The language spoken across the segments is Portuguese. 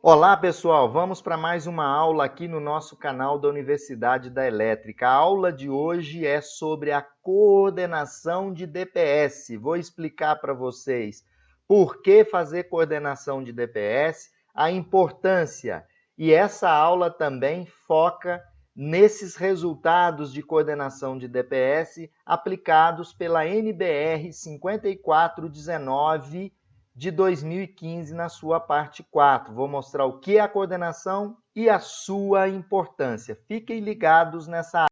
Olá, pessoal! Vamos para mais uma aula aqui no nosso canal da Universidade da Elétrica. A aula de hoje é sobre a coordenação de DPS. Vou explicar para vocês por que fazer coordenação de DPS, a importância. E essa aula também foca nesses resultados de coordenação de DPS aplicados pela NBR 5419 de 2015 na sua parte 4. Vou mostrar o que é a coordenação e a sua importância. Fiquem ligados nessa aula.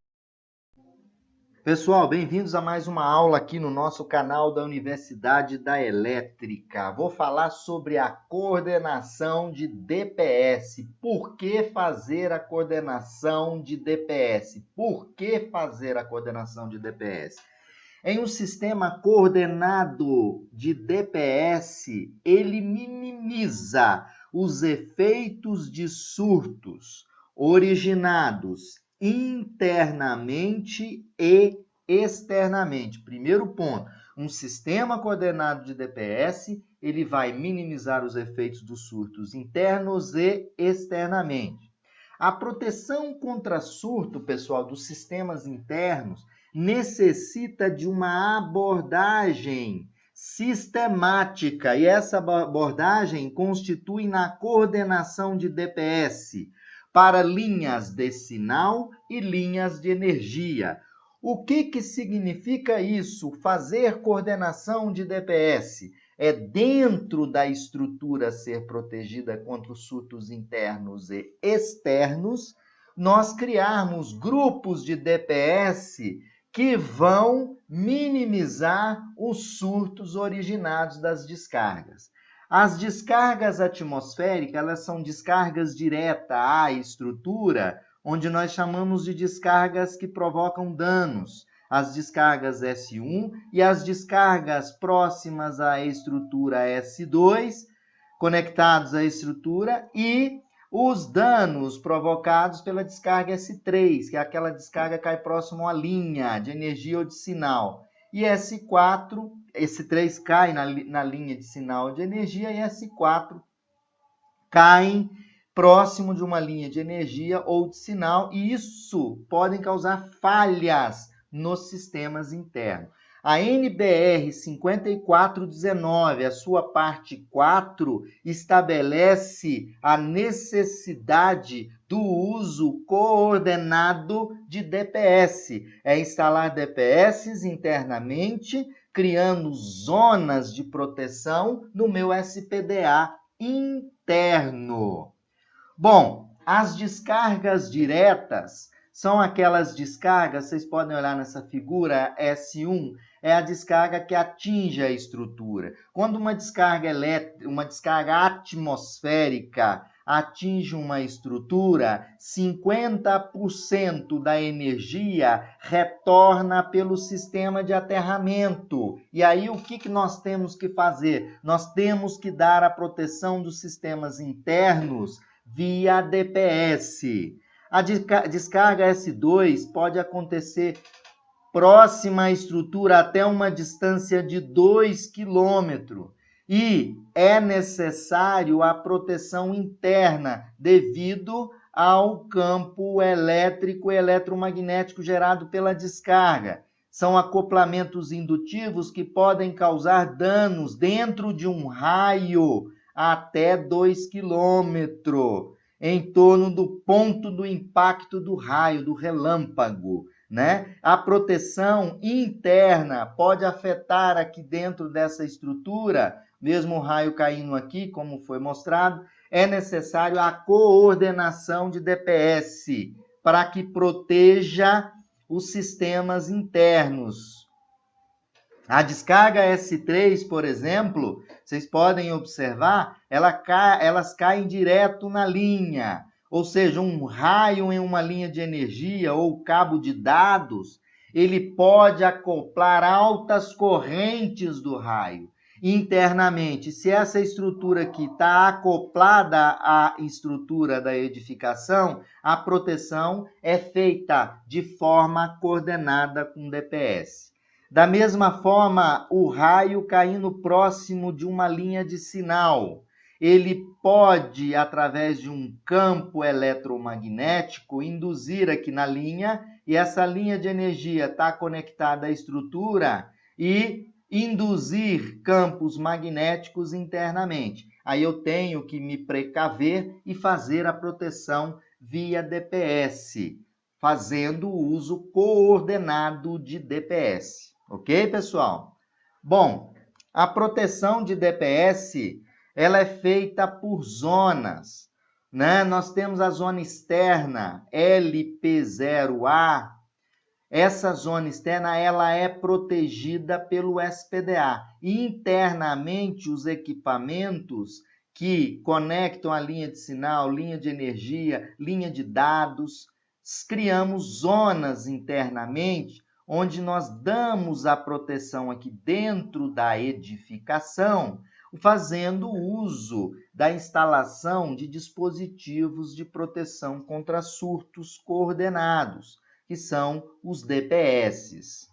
Pessoal, bem-vindos a mais uma aula aqui no nosso canal da Universidade da Elétrica. Vou falar sobre a coordenação de DPS. Por que fazer a coordenação de DPS? Por que fazer a coordenação de DPS? Em um sistema coordenado de DPS, ele minimiza os efeitos de surtos originados internamente e externamente. Primeiro ponto, um sistema coordenado de DPS, ele vai minimizar os efeitos dos surtos internos e externamente. A proteção contra surto, pessoal, dos sistemas internos necessita de uma abordagem sistemática, e essa abordagem constitui na coordenação de DPS para linhas de sinal e linhas de energia. O que significa isso? Fazer coordenação de DPS é dentro da estrutura ser protegida contra os surtos internos e externos, nós criarmos grupos de DPS que vão minimizar os surtos originados das descargas. As descargas atmosféricas, elas são descargas diretas à estrutura, onde nós chamamos de descargas que provocam danos. As descargas S1 e as descargas próximas à estrutura S2, conectados à estrutura, e os danos provocados pela descarga S3, que é aquela descarga que cai próximo à linha de energia ou de sinal. E S4, S3 cai na linha de sinal de energia e S4 caem próximo de uma linha de energia ou de sinal, e isso pode causar falhas nos sistemas internos. A NBR 5419, a sua parte 4, estabelece a necessidade do uso coordenado de DPS. É instalar DPS internamente, criando zonas de proteção no meu SPDA interno. Bom, as descargas diretas são aquelas descargas, vocês podem olhar nessa figura S1, é a descarga que atinge a estrutura. Quando uma descarga elétrica, uma descarga atmosférica atinge uma estrutura, 50% da energia retorna pelo sistema de aterramento. E aí o que nós temos que fazer? Nós temos que dar a proteção dos sistemas internos via DPS. A descarga S2 pode acontecer próxima à estrutura até uma distância de 2 km. E é necessário a proteção interna devido ao campo elétrico e eletromagnético gerado pela descarga. São acoplamentos indutivos que podem causar danos dentro de um raio até 2 km, em torno do ponto do impacto do raio, do relâmpago, né? A proteção interna pode afetar aqui dentro dessa estrutura, mesmo o raio caindo aqui, como foi mostrado, é necessário a coordenação de DPS para que proteja os sistemas internos. A descarga S3, por exemplo, vocês podem observar, elas caem direto na linha. Ou seja, um raio em uma linha de energia ou cabo de dados, ele pode acoplar altas correntes do raio internamente. Se essa estrutura aqui está acoplada à estrutura da edificação, a proteção é feita de forma coordenada com DPS. Da mesma forma, o raio caindo próximo de uma linha de sinal, ele pode, através de um campo eletromagnético, induzir aqui na linha, e essa linha de energia está conectada à estrutura e induzir campos magnéticos internamente. Aí eu tenho que me precaver e fazer a proteção via DPS, fazendo o uso coordenado de DPS. Ok, pessoal? Bom, a proteção de DPS, ela é feita por zonas, né? Nós temos a zona externa, LP0A. Essa zona externa, ela é protegida pelo SPDA. E internamente, os equipamentos que conectam a linha de sinal, linha de energia, linha de dados, criamos zonas internamente, onde nós damos a proteção aqui dentro da edificação, fazendo uso da instalação de dispositivos de proteção contra surtos coordenados, que são os DPS.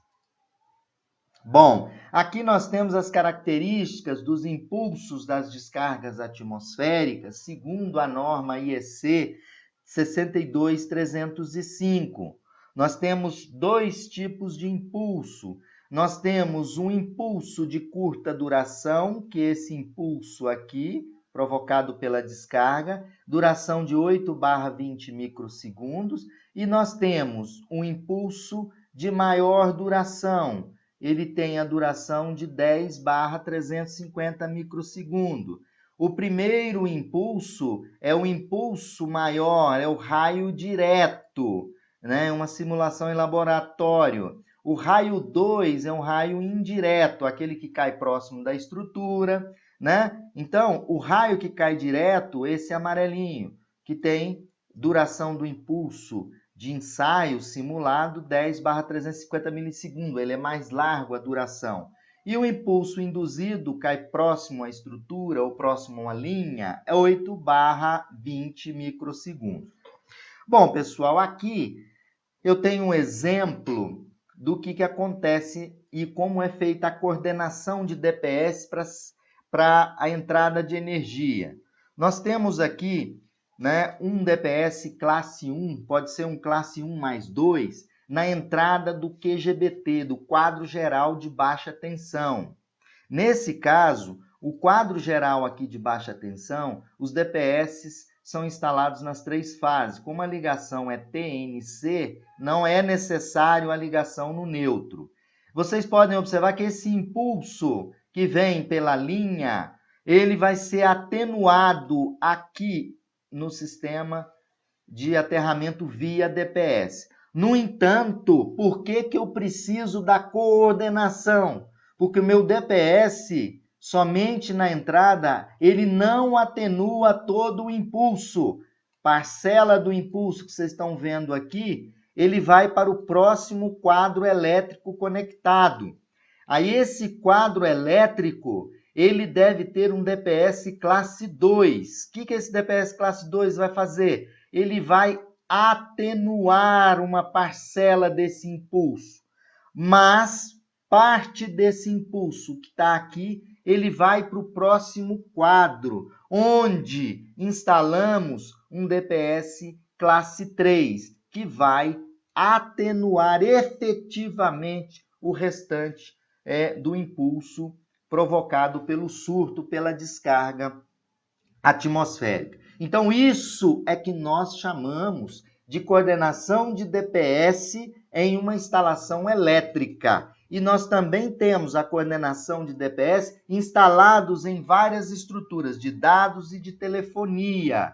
Bom, aqui nós temos as características dos impulsos das descargas atmosféricas, segundo a norma IEC 62305. Nós temos dois tipos de impulso. Nós temos um impulso de curta duração, que é esse impulso aqui, provocado pela descarga, duração de 8/20 microsegundos, e nós temos um impulso de maior duração. Ele tem a duração de 10/350 microsegundos. O primeiro impulso é o impulso maior, é o raio direto, né? Uma simulação em laboratório. O raio 2 é um raio indireto, aquele que cai próximo da estrutura, né? Então, o raio que cai direto, esse amarelinho, que tem duração do impulso de ensaio simulado 10/350 milissegundos, ele é mais largo a duração. E o impulso induzido cai próximo à estrutura ou próximo a uma linha, é 8/20 microsegundos. Bom, pessoal, aqui eu tenho um exemplo do que acontece e como é feita a coordenação de DPS para a entrada de energia. Nós temos aqui, né, um DPS classe 1, pode ser um classe 1 mais 2, na entrada do QGBT, do quadro geral de baixa tensão. Nesse caso, o quadro geral aqui de baixa tensão, os DPS são instalados nas três fases. Como a ligação é TNC, não é necessário a ligação no neutro. Vocês podem observar que esse impulso que vem pela linha, ele vai ser atenuado aqui no sistema de aterramento via DPS. No entanto, por que eu preciso da coordenação? Porque o meu DPS, somente na entrada, ele não atenua todo o impulso. Parcela do impulso que vocês estão vendo aqui, ele vai para o próximo quadro elétrico conectado. Aí esse quadro elétrico, ele deve ter um DPS classe 2. O que esse DPS classe 2 vai fazer? Ele vai atenuar uma parcela desse impulso, mas parte desse impulso que está aqui, ele vai para o próximo quadro, onde instalamos um DPS classe 3, que vai atenuar efetivamente o restante do impulso provocado pelo surto, pela descarga atmosférica. Então, isso é que nós chamamos de coordenação de DPS em uma instalação elétrica. E nós também temos a coordenação de DPS instalados em várias estruturas de dados e de telefonia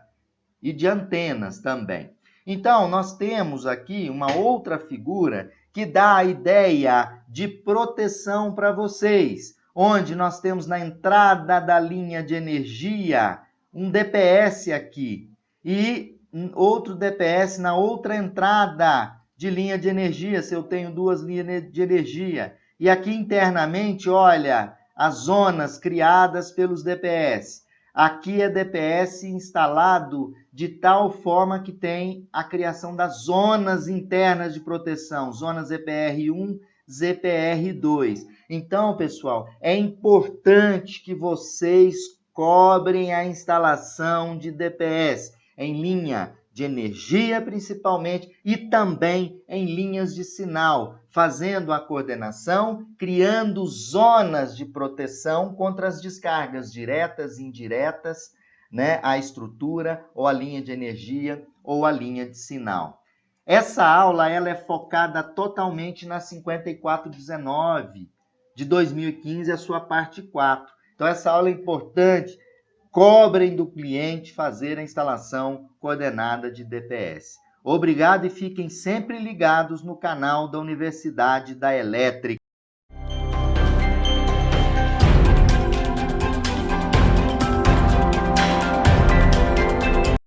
e de antenas também. Então, nós temos aqui uma outra figura que dá a ideia de proteção para vocês, onde nós temos na entrada da linha de energia um DPS aqui e outro DPS na outra entrada de linha de energia, se eu tenho duas linhas de energia. E aqui internamente, olha, as zonas criadas pelos DPS. Aqui é DPS instalado de tal forma que tem a criação das zonas internas de proteção, zonas ZPR1, ZPR2. Então, pessoal, é importante que vocês cobrem a instalação de DPS em linha de energia, principalmente, e também em linhas de sinal, fazendo a coordenação, criando zonas de proteção contra as descargas diretas e indiretas, né, à estrutura, ou à linha de energia, ou à linha de sinal. Essa aula ela é focada totalmente na 5419 de 2015, a sua parte 4. Então, essa aula é importante. Cobrem do cliente fazer a instalação coordenada de DPS. Obrigado e fiquem sempre ligados no canal da Universidade da Elétrica.